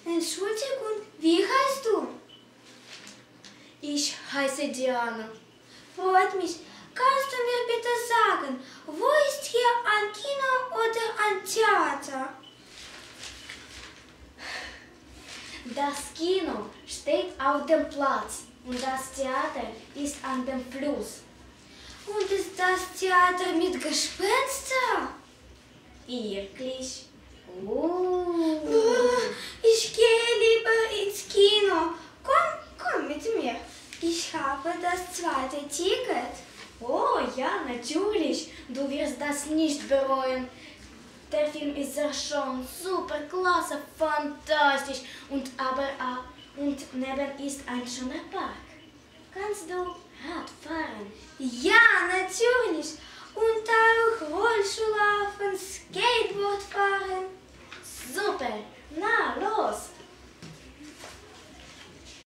Entschuldigung, wie heißt du? Ich heiße Diana. Freut mich. Kannst du mir bitte sagen, wo ist hier ein Kino oder ein Theater? Das Kino steht auf dem Platz und das Theater ist an dem Fluss. Und ist das Theater mit Gespenstern? Wirklich? Ich gehe lieber ins Kino. Komm mit mir. Ich habe das zweite Ticket. Oh ja, natürlich. Du wirst das nicht bereuen. Der Film ist ja schon super, klasse, fantastisch und neben ist ein schöner Park. Kannst du Rad fahren? Ja, natürlich. Und auch Rollschuhlaufen, Skateboard fahren. Super, na los!